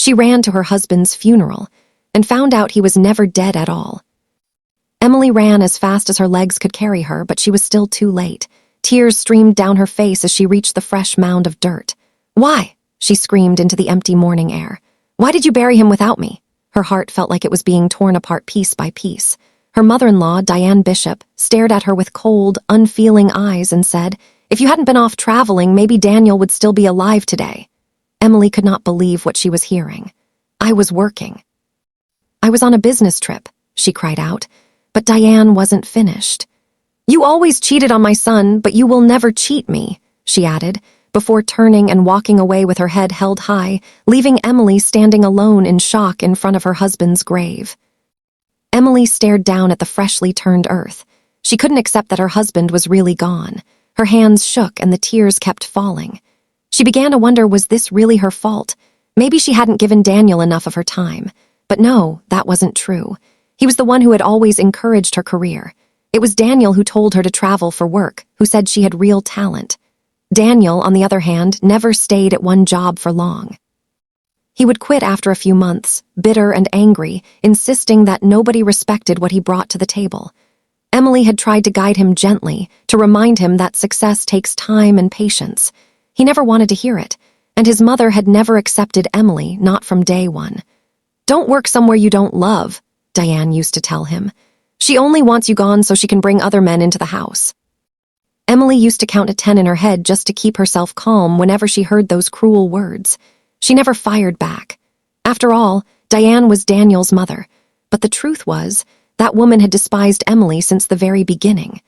She ran to her husband's funeral and found out he was never dead at all. Emily ran as fast as her legs could carry her, but she was still too late. Tears streamed down her face as she reached the fresh mound of dirt. "Why?" she screamed into the empty morning air. "Why did you bury him without me?" Her heart felt like it was being torn apart piece by piece. Her mother-in-law, Diane Bishop, stared at her with cold, unfeeling eyes and said, "If you hadn't been off traveling, maybe Daniel would still be alive today." Emily could not believe what she was hearing. "I was working. I was on a business trip," she cried out, but Diane wasn't finished. "You always cheated on my son, but you will never cheat me," she added, before turning and walking away with her head held high, leaving Emily standing alone in shock in front of her husband's grave. Emily stared down at the freshly turned earth. She couldn't accept that her husband was really gone. Her hands shook and the tears kept falling. She began to wonder, was this really her fault? Maybe she hadn't given Daniel enough of her time. But no, that wasn't true. He was the one who had always encouraged her career. It was Daniel who told her to travel for work, who said she had real talent. Daniel, on the other hand, never stayed at one job for long. He would quit after a few months, bitter and angry, insisting that nobody respected what he brought to the table. Emily had tried to guide him gently, to remind him that success takes time and patience. He never wanted to hear it, and his mother had never accepted Emily, not from day one. "Don't work somewhere you don't love," Diane used to tell him. "She only wants you gone so she can bring other men into the house." Emily used to count to 10 in her head just to keep herself calm whenever she heard those cruel words. She never fired back. After all, Diane was Daniel's mother, but the truth was, that woman had despised Emily since the very beginning.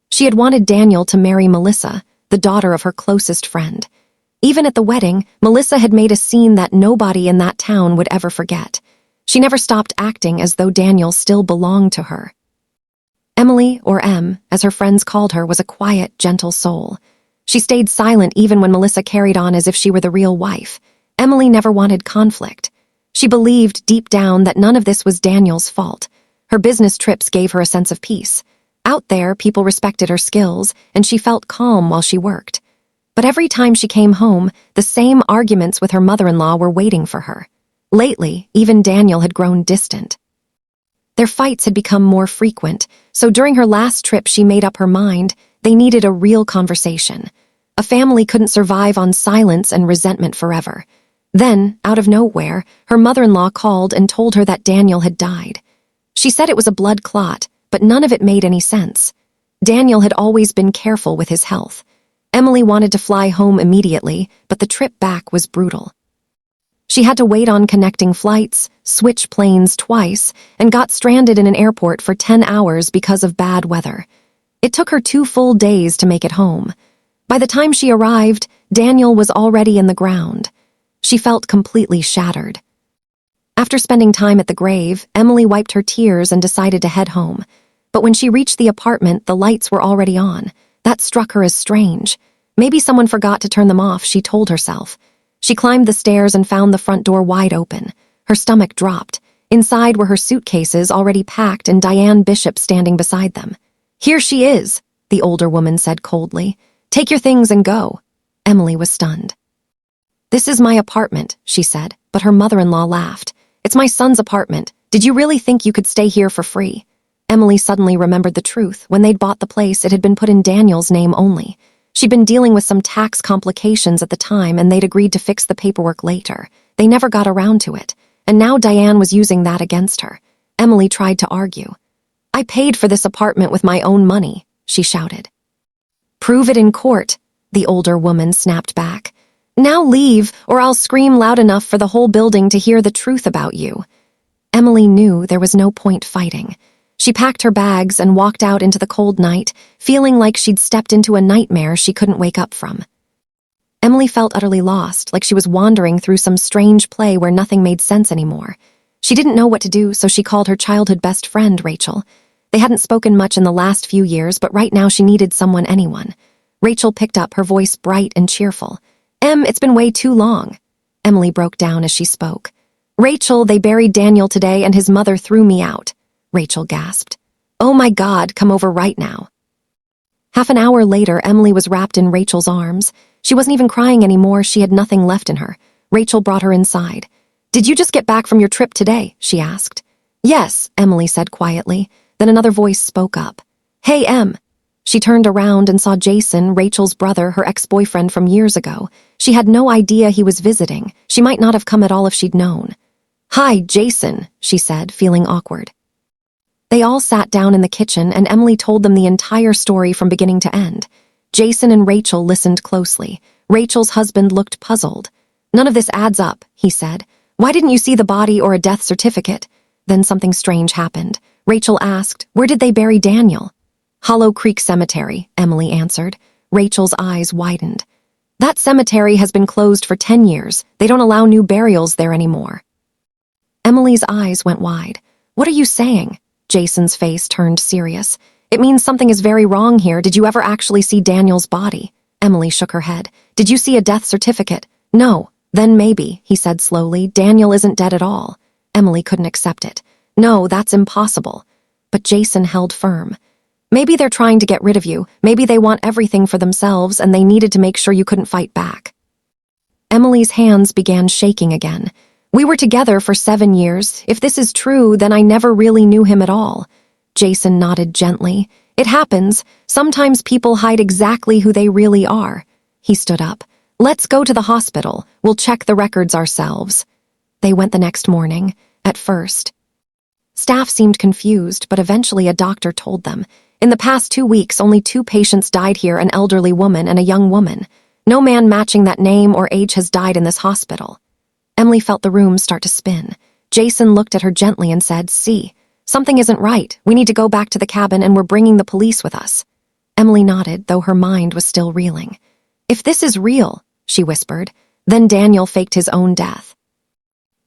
She had wanted Daniel to marry Melissa, the daughter of her closest friend. Even at the wedding, Melissa had made a scene that nobody in that town would ever forget. She never stopped acting as though Daniel still belonged to her. Emily, or Em, as her friends called her, was a quiet, gentle soul. She stayed silent even when Melissa carried on as if she were the real wife. Emily never wanted conflict. She believed deep down that none of this was Daniel's fault. Her business trips gave her a sense of peace. Out there, people respected her skills, and she felt calm while she worked. But every time she came home, the same arguments with her mother-in-law were waiting for her. Lately, even Daniel had grown distant. Their fights had become more frequent, so during her last trip she made up her mind they needed a real conversation. A family couldn't survive on silence and resentment forever. Then, out of nowhere, her mother-in-law called and told her that Daniel had died. She said it was a blood clot, but none of it made any sense. Daniel had always been careful with his health. Emily wanted to fly home immediately, but the trip back was brutal. She had to wait on connecting flights, switch planes twice, and got stranded in an airport for 10 hours because of bad weather. It took her 2 full days to make it home. By the time she arrived, Daniel was already in the ground. She felt completely shattered. After spending time at the grave, Emily wiped her tears and decided to head home. But when she reached the apartment, the lights were already on. That struck her as strange. Maybe someone forgot to turn them off, she told herself. She climbed the stairs and found the front door wide open. Her stomach dropped. Inside were her suitcases already packed and Diane Bishop standing beside them. "Here she is," the older woman said coldly. "Take your things and go." Emily was stunned. "This is my apartment," she said, but her mother-in-law laughed. "It's my son's apartment. Did you really think you could stay here for free?" Emily suddenly remembered the truth. When they'd bought the place, it had been put in Daniel's name only. She'd been dealing with some tax complications at the time, and they'd agreed to fix the paperwork later. They never got around to it, and now Diane was using that against her. Emily tried to argue. "I paid for this apartment with my own money," she shouted. "Prove it in court," the older woman snapped back. "Now leave, or I'll scream loud enough for the whole building to hear the truth about you." Emily knew there was no point fighting. She packed her bags and walked out into the cold night, feeling like she'd stepped into a nightmare she couldn't wake up from. Emily felt utterly lost, like she was wandering through some strange play where nothing made sense anymore. She didn't know what to do, so she called her childhood best friend, Rachel. They hadn't spoken much in the last few years, but right now she needed anyone. Rachel picked up, her voice bright and cheerful. "Em, it's been way too long." Emily broke down as she spoke. "Rachel, they buried Daniel today and his mother threw me out," Rachel gasped. "Oh my God, come over right now." Half an hour later, Emily was wrapped in Rachel's arms. She wasn't even crying anymore, she had nothing left in her. Rachel brought her inside. "Did you just get back from your trip today?" she asked. "Yes," Emily said quietly. Then another voice spoke up. "Hey, Em." She turned around and saw Jason, Rachel's brother, her ex-boyfriend from years ago. She had no idea he was visiting. She might not have come at all if she'd known. "Hi, Jason," she said, feeling awkward. They all sat down in the kitchen, and Emily told them the entire story from beginning to end. Jason and Rachel listened closely. Rachel's husband looked puzzled. "None of this adds up," he said. "Why didn't you see the body or a death certificate?" Then something strange happened. Rachel asked, "Where did they bury Daniel?" "Hollow Creek Cemetery," Emily answered. Rachel's eyes widened. "That cemetery has been closed for 10 years. They don't allow new burials there anymore." Emily's eyes went wide. "What are you saying?" Jason's face turned serious. "It means something is very wrong here. Did you ever actually see Daniel's body?" Emily shook her head. "Did you see a death certificate?" "No." "Then maybe," he said slowly, "Daniel isn't dead at all." Emily couldn't accept it. "No, that's impossible." But Jason held firm. "Maybe they're trying to get rid of you. Maybe they want everything for themselves, and they needed to make sure you couldn't fight back." Emily's hands began shaking again. "We were together for 7 years. If this is true, then I never really knew him at all." Jason nodded gently. "It happens. Sometimes people hide exactly who they really are." He stood up. "Let's go to the hospital. We'll check the records ourselves." They went the next morning. At first, staff seemed confused, but eventually a doctor told them. "In the past 2 weeks, only 2 patients died here, an elderly woman and a young woman. No man matching that name or age has died in this hospital." Emily felt the room start to spin. Jason looked at her gently and said, "See, something isn't right. We need to go back to the cabin, and we're bringing the police with us." Emily nodded, though her mind was still reeling. "If this is real," she whispered, "then Daniel faked his own death."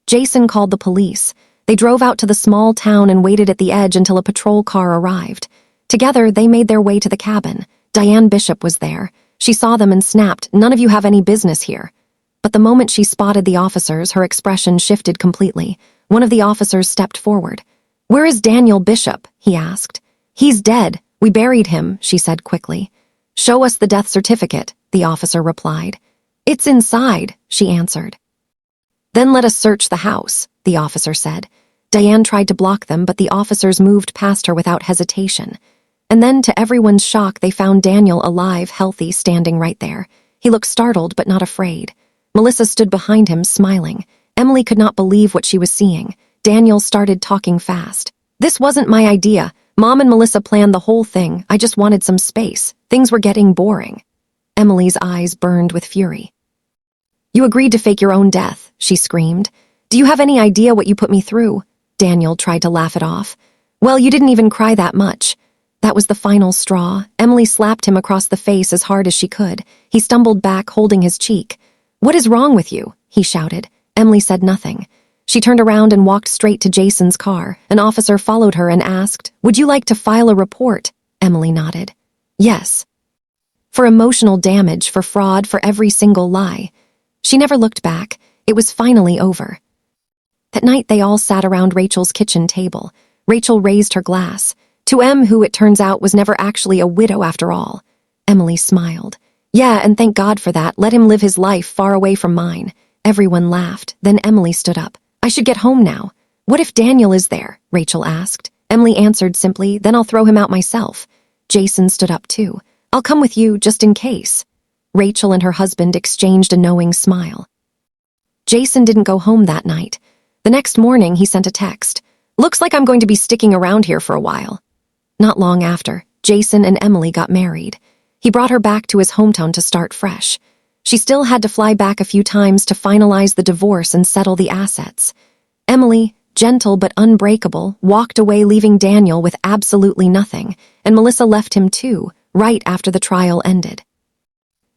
Jason called the police. They drove out to the small town and waited at the edge until a patrol car arrived. Together, they made their way to the cabin. Diane Bishop was there. She saw them and snapped, "None of you have any business here." But the moment she spotted the officers, her expression shifted completely. One of the officers stepped forward. "Where is Daniel Bishop?" he asked. "He's dead. We buried him," she said quickly. "Show us the death certificate," the officer replied. "It's inside," she answered. "Then let us search the house," the officer said. Diane tried to block them, but the officers moved past her without hesitation. And then, to everyone's shock, they found Daniel alive, healthy, standing right there. He looked startled, but not afraid. Melissa stood behind him, smiling. Emily could not believe what she was seeing. Daniel started talking fast. "This wasn't my idea. Mom and Melissa planned the whole thing. I just wanted some space. Things were getting boring." Emily's eyes burned with fury. "You agreed to fake your own death," she screamed. "Do you have any idea what you put me through?" Daniel tried to laugh it off. "Well, you didn't even cry that much." That was the final straw. Emily slapped him across the face as hard as she could. He stumbled back, holding his cheek. "What is wrong with you?" he shouted. Emily said nothing. She turned around and walked straight to Jason's car. An officer followed her and asked, "Would you like to file a report?" Emily nodded. "Yes." "For emotional damage, for fraud, for every single lie." She never looked back. It was finally over. That night they all sat around Rachel's kitchen table. Rachel raised her glass. To Em, who it turns out was never actually a widow after all. Emily smiled. "Yeah, and thank God for that. Let him live his life far away from mine." Everyone laughed. Then Emily stood up. "I should get home now." "What if Daniel is there?" Rachel asked. Emily answered simply, "Then I'll throw him out myself." Jason stood up too. "I'll come with you, just in case." Rachel and her husband exchanged a knowing smile. Jason didn't go home that night. The next morning, he sent a text. "Looks like I'm going to be sticking around here for a while." Not long after, Jason and Emily got married. He brought her back to his hometown to start fresh. She still had to fly back a few times to finalize the divorce and settle the assets. Emily, gentle but unbreakable, walked away, leaving Daniel with absolutely nothing, and Melissa left him too, right after the trial ended.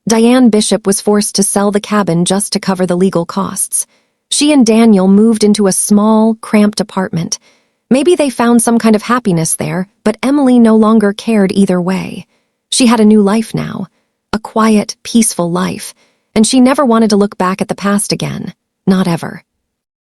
Diane Bishop was forced to sell the cabin just to cover the legal costs. She and Daniel moved into a small, cramped apartment. Maybe they found some kind of happiness there, but Emily no longer cared either way. She had a new life now, a quiet, peaceful life, and she never wanted to look back at the past again, not ever.